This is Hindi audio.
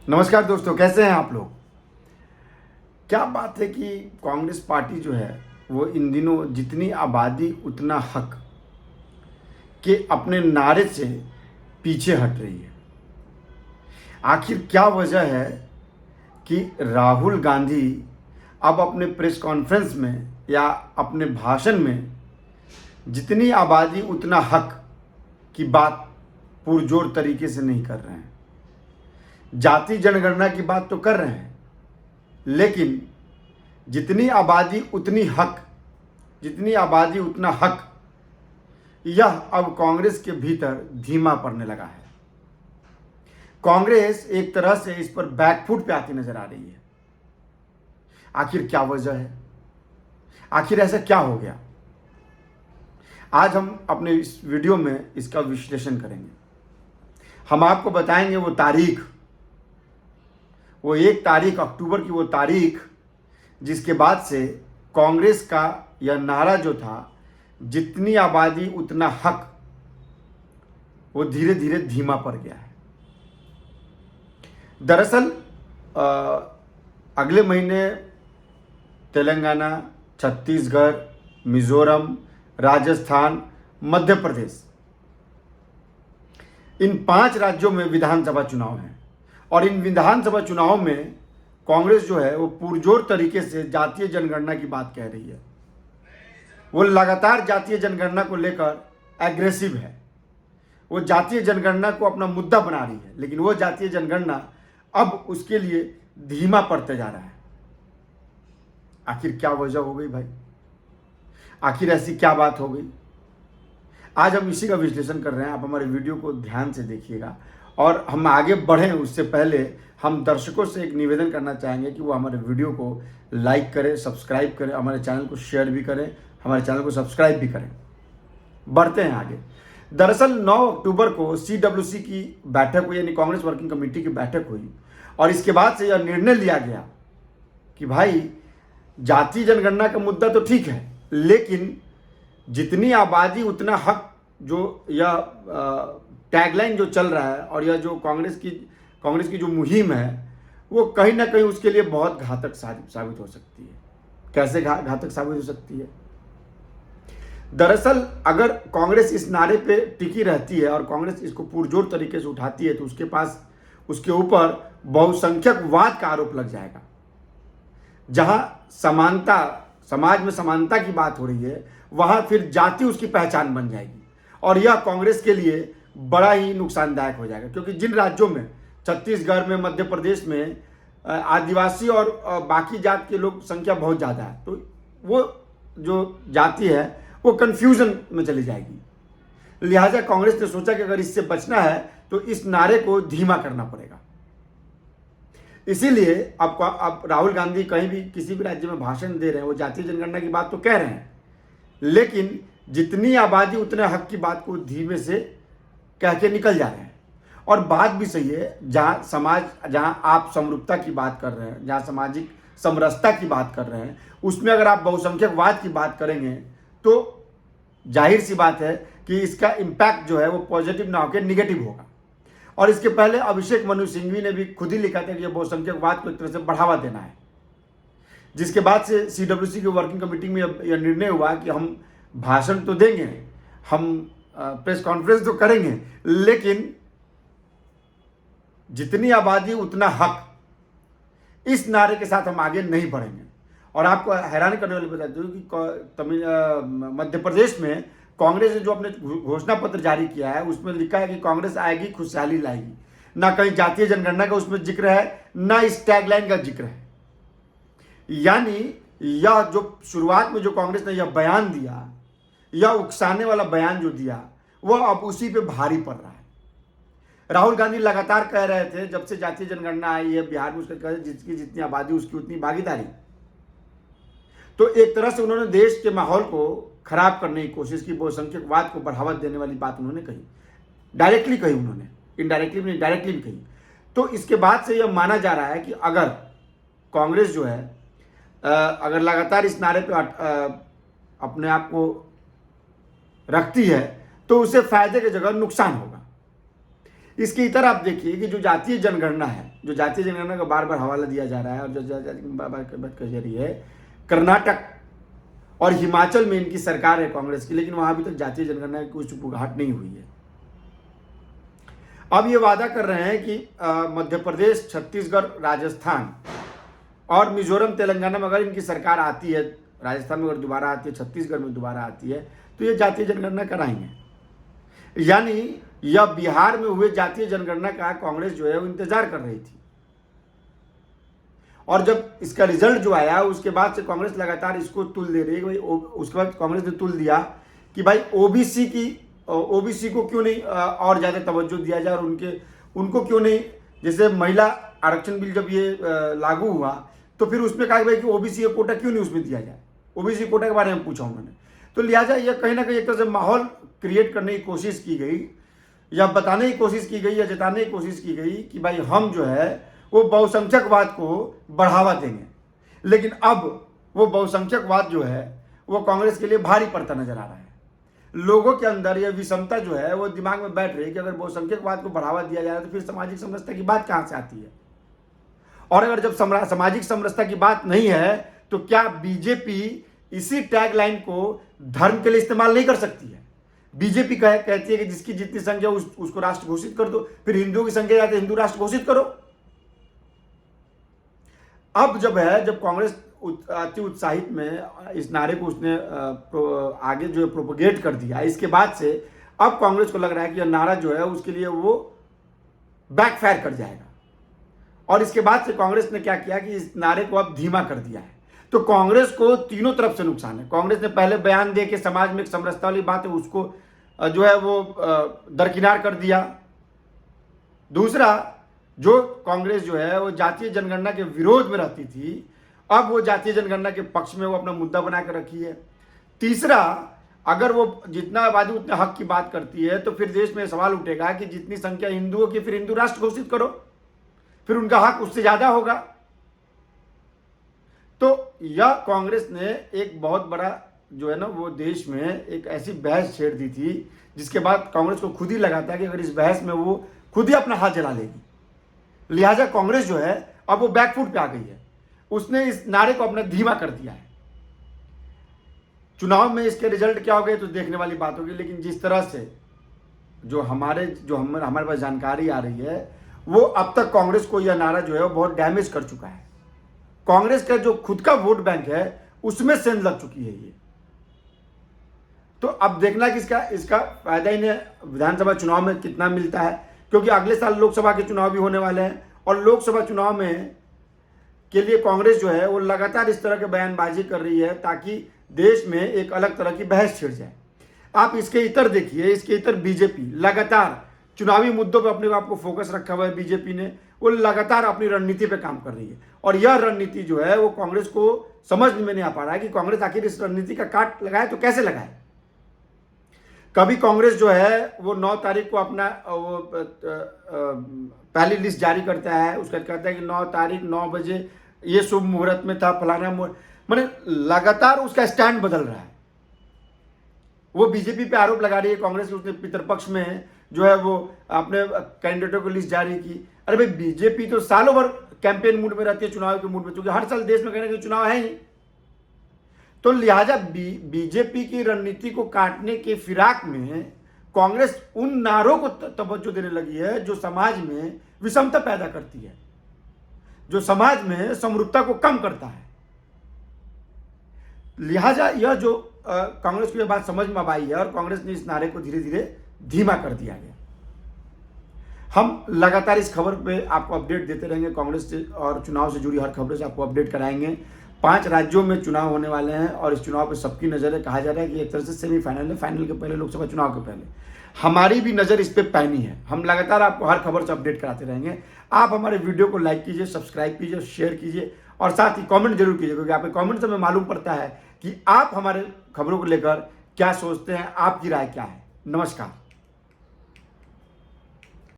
नमस्कार दोस्तों, कैसे हैं आप लोग। क्या बात है कि कांग्रेस पार्टी जो है वो इन दिनों जितनी आबादी उतना हक के अपने नारे से पीछे हट रही है। आखिर क्या वजह है कि राहुल गांधी अब अपने प्रेस कॉन्फ्रेंस में या अपने भाषण में जितनी आबादी उतना हक की बात पुरजोर तरीके से नहीं कर रहे हैं। जाति जनगणना की बात तो कर रहे हैं, लेकिन जितनी आबादी उतनी हक, जितनी आबादी उतना हक, यह अब कांग्रेस के भीतर धीमा पड़ने लगा है। कांग्रेस एक तरह से इस पर बैकफुट पे आती नजर आ रही है। आखिर क्या वजह है, आखिर ऐसा क्या हो गया, आज हम अपने इस वीडियो में इसका विश्लेषण करेंगे। हम आपको बताएंगे वो तारीख, वो 1 तारीख अक्टूबर की, वो तारीख जिसके बाद से कांग्रेस का यह नारा जो था, जितनी आबादी उतना हक, वो धीरे धीरे धीमा पड़ गया है। दरअसल अगले महीने तेलंगाना, छत्तीसगढ़, मिजोरम, राजस्थान, मध्य प्रदेश, इन 5 राज्यों में विधानसभा चुनाव हैं और इन विधानसभा चुनाव में कांग्रेस जो है वो पुरजोर तरीके से जातीय जनगणना की बात कह रही है। वो लगातार जातीय जनगणना को लेकर एग्रेसिव है। वो जातीय जनगणना को अपना मुद्दा बना रही है, लेकिन वो जातीय जनगणना अब उसके लिए धीमा पड़ते जा रहा है। आखिर क्या वजह हो गई भाई, आखिर ऐसी क्या बात हो गई, आज हम इसी का विश्लेषण कर रहे हैं। आप हमारे वीडियो को ध्यान से देखिएगा और हम आगे बढ़ें उससे पहले हम दर्शकों से एक निवेदन करना चाहेंगे कि वो हमारे वीडियो को लाइक करें, सब्सक्राइब करें, हमारे चैनल को शेयर भी करें, हमारे चैनल को सब्सक्राइब भी करें। बढ़ते हैं आगे। दरअसल 9 अक्टूबर को CWC की बैठक हुई, यानी कांग्रेस वर्किंग कमेटी की बैठक हुई और इसके बाद से यह निर्णय लिया गया कि भाई जातीय जनगणना का मुद्दा तो ठीक है, लेकिन जितनी आबादी उतना हक, जो यह टैगलाइन जो चल रहा है और यह जो कांग्रेस की जो मुहिम है, वो कहीं ना कहीं उसके लिए बहुत घातक साबित हो सकती है। कैसे घातक साबित हो सकती है? दरअसल अगर कांग्रेस इस नारे पे टिकी रहती है और कांग्रेस इसको पुरजोर तरीके से उठाती है, तो उसके पास उसके ऊपर बहुसंख्यकवाद का आरोप लग जाएगा। जहां समानता, समाज में समानता की बात हो रही है, वहां फिर जाति उसकी पहचान बन जाएगी और यह कांग्रेस के लिए बड़ा ही नुकसानदायक हो जाएगा। क्योंकि जिन राज्यों में, छत्तीसगढ़ में, मध्य प्रदेश में आदिवासी और बाकी जात के लोग संख्या बहुत ज़्यादा है, तो वो जो जाति है वो कन्फ्यूजन में चली जाएगी। लिहाजा कांग्रेस ने सोचा कि अगर इससे बचना है तो इस नारे को धीमा करना पड़ेगा। इसीलिए अब राहुल गांधी कहीं भी किसी भी राज्य में भाषण दे रहे हैं, वो जातीय जनगणना की बात तो कह रहे हैं, लेकिन जितनी आबादी उतने हक की बात को धीमे से कह के निकल जा रहे हैं। और बात भी सही है, जहां आप समरूपता की बात कर रहे हैं, जहां सामाजिक समरसता की बात कर रहे हैं, उसमें अगर आप बहुसंख्यकवाद की बात करेंगे तो जाहिर सी बात है कि इसका इम्पैक्ट जो है वो पॉजिटिव ना होकर निगेटिव होगा। और इसके पहले अभिषेक मनु सिंघवी ने भी खुद ही लिखा था कि यह बहुसंख्यकवाद को एक तरह से बढ़ावा देना है, जिसके बाद से CWC की वर्किंग कमेटी में यह निर्णय हुआ कि हम भाषण तो देंगे, हम प्रेस कॉन्फ्रेंस तो करेंगे, लेकिन जितनी आबादी उतना हक, इस नारे के साथ हम आगे नहीं बढ़ेंगे। और आपको हैरान करने वाली बता दूं कि मध्य प्रदेश में कांग्रेस ने जो अपने घोषणा पत्र जारी किया है, उसमें लिखा है कि कांग्रेस आएगी, खुशहाली लाएगी। ना कहीं जातीय जनगणना का उसमें जिक्र है, ना इस टैगलाइन का जिक्र है। यानी यह जो शुरुआत में जो कांग्रेस ने यह बयान दिया, यह उकसाने वाला बयान जो दिया, वह अब उसी पे भारी पड़ रहा है। राहुल गांधी लगातार कह रहे थे जब से जातीय जनगणना आई है बिहार में, उसके कह जिसकी जितनी आबादी उसकी उतनी भागीदारी। तो एक तरह से उन्होंने देश के माहौल को खराब करने की कोशिश की, बहुसंख्यकवाद को बढ़ावा देने वाली बात उन्होंने कही, डायरेक्टली कही उन्होंने, इनडायरेक्टली नहीं, डायरेक्टली भी कही। तो इसके बाद से यह माना जा रहा है कि अगर कांग्रेस जो है अगर लगातार इस नारे पे अपने आप को रखती है तो उसे फायदे की जगह नुकसान होगा। इसके इतर आप देखिए कि जो जातीय जनगणना है, जो जातीय जनगणना का बार बार हवाला दिया जा रहा है और जो बात के जरिए कर्नाटक और हिमाचल में इनकी सरकार है कांग्रेस की, लेकिन वहां अभी तक जातीय जनगणना की कुछ पुगाहट नहीं हुई है। अब ये वादा कर रहे हैं कि मध्य प्रदेश, छत्तीसगढ़, राजस्थान और मिजोरम, तेलंगाना में अगर इनकी सरकार आती है, राजस्थान में अगर दोबारा आती है, छत्तीसगढ़ में दोबारा आती है, तो ये जातीय जनगणना कराएंगे। यानी यह बिहार में हुए जातीय जनगणना का कांग्रेस जो है वो इंतजार कर रही थी, और जब इसका रिजल्ट जो आया उसके बाद से कांग्रेस लगातार इसको तुल दे रही है। भाई उसके बाद कांग्रेस ने तुल दिया कि भाई ओबीसी को क्यों नहीं और ज़्यादा तवज्जो दिया जाए, और उनको क्यों नहीं, जैसे महिला आरक्षण बिल जब ये लागू हुआ तो फिर उसमें कहा भाई कि ओबीसी का कोटा क्यों नहीं उसमें दिया जाए, ओबीसी कोटा के बारे में पूछा उन्होंने। तो लिहाजा यह कहीं ना कहीं एक तरह से माहौल क्रिएट करने की कोशिश की गई, या बताने की कोशिश की गई, या जताने की कोशिश की गई कि भाई हम जो है वो बहुसंख्यकवाद को बढ़ावा देंगे। लेकिन अब वो बहुसंख्यकवाद जो है वो कांग्रेस के लिए भारी पड़ता नजर आ रहा है। लोगों के अंदर यह विषमता जो है वो दिमाग में बैठ रही है कि अगर बहुसंख्यकवाद को बढ़ावा दिया जा रहा है तो फिर सामाजिक समरसता की बात कहां से आती है, और अगर जब सामाजिक समरसता की बात नहीं है तो क्या बीजेपी इसी टैगलाइन को धर्म के लिए इस्तेमाल नहीं कर सकती है? बीजेपी कहती है कि जिसकी जितनी संख्या उसको राष्ट्र घोषित कर दो, फिर हिंदुओं की संख्या जाती है हिंदू राष्ट्र घोषित करो। अब जब कांग्रेस अति उत्साहित में इस नारे को उसने आगे जो है प्रोपोगेट कर दिया, इसके बाद से अब कांग्रेस को लग रहा है कि यह नारा जो है उसके लिए वो बैकफायर कर जाएगा, और इसके बाद से कांग्रेस ने क्या किया कि इस नारे को अब धीमा कर दिया है। तो कांग्रेस को तीनों तरफ से नुकसान है। कांग्रेस ने पहले बयान दे के समाज में एक समरसता वाली बात है उसको जो है वो दरकिनार कर दिया। दूसरा, जो कांग्रेस जो है वो जातीय जनगणना के विरोध में रहती थी, अब वो जातीय जनगणना के पक्ष में वो अपना मुद्दा बना कर रखी है। तीसरा, अगर वो जितना आबादी उतने हक की बात करती है तो फिर देश में सवाल उठेगा कि जितनी संख्या हिंदुओं की, फिर हिंदू राष्ट्र घोषित करो, फिर उनका हक उससे ज्यादा होगा। तो यह कांग्रेस ने एक बहुत बड़ा जो है ना वो देश में एक ऐसी बहस छेड़ दी थी जिसके बाद कांग्रेस को खुद ही लगा था कि अगर इस बहस में वो खुद ही अपना हाथ जला लेगी। लिहाजा कांग्रेस जो है अब वो बैकफुट पे आ गई है, उसने इस नारे को अपना धीमा कर दिया है। चुनाव में इसके रिजल्ट क्या हो गए तो देखने वाली बात होगी, लेकिन जिस तरह से जो हमारे पास जानकारी आ रही है वो अब तक कांग्रेस को यह नारा जो है वो बहुत डैमेज कर चुका है। कांग्रेस का जो खुद का वोट बैंक है उसमें सेंध लग चुकी है ये। तो अब देखना कि इसका फायदा इन्हें विधानसभा चुनाव में कितना मिलता है, क्योंकि अगले साल लोकसभा के चुनाव भी होने वाले हैं, और लोकसभा चुनाव में के लिए कांग्रेस जो है वो लगातार इस तरह के बयानबाजी कर रही है ताकि देश में एक अलग तरह की बहस छिड़ जाए। आप इसके इतर देखिए, इसके इतर बीजेपी लगातार चुनावी मुद्दों पर अपने आप को फोकस रखा हुआ है। बीजेपी ने वो लगातार अपनी रणनीति पे काम कर रही है, और यह रणनीति जो है वो कांग्रेस को समझ में नहीं आ पा रहा है कि कांग्रेस आखिर इस रणनीति का काट लगाए तो कैसे लगाए। कभी कांग्रेस जो है वो 9 तारीख को अपना पहली लिस्ट जारी करता है, उसका कहता है कि 9 तारीख 9 बजे ये शुभ मुहूर्त में था, फलाना मैंने लगातार उसका स्टैंड बदल रहा है। वो बीजेपी पे आरोप लगा रही है कांग्रेस की उसने पितरपक्ष में जो है वो अपने कैंडिडेटों को लिस्ट जारी की। अरे भाई, बीजेपी तो सालों भर कैंपेन मूड में रहती है, चुनाव के मूड में, क्योंकि हर साल देश में कहने के चुनाव है ही। तो लिहाजा बीजेपी की रणनीति को काटने के फिराक में कांग्रेस उन नारों को तवज्जो देने लगी है जो समाज में विषमता पैदा करती है, जो समाज में समरूपता को कम करता है। लिहाजा यह जो कांग्रेस को यह बात समझ में आई है और कांग्रेस ने इस नारे को धीरे धीरे धीमा कर दिया गया। हम लगातार इस खबर पे आपको अपडेट देते रहेंगे, कांग्रेस से और चुनाव से जुड़ी हर खबरों से आपको अपडेट कराएंगे। 5 राज्यों में चुनाव होने वाले हैं और इस चुनाव पे सबकी नज़र है। कहा जा रहा है कि एक तरह से सेमीफाइनल है, फाइनल के पहले, लोकसभा चुनाव के पहले हमारी भी नज़र इस पे पैनी है। हम लगातार आपको हर खबर से अपडेट कराते रहेंगे। आप हमारे वीडियो को लाइक कीजिए, सब्सक्राइब कीजिए, शेयर कीजिए और साथ ही कमेंट जरूर कीजिए, क्योंकि आपके कमेंट से हमें मालूम पड़ता है कि आप हमारे खबरों को लेकर क्या सोचते हैं, आपकी राय क्या है। नमस्कार।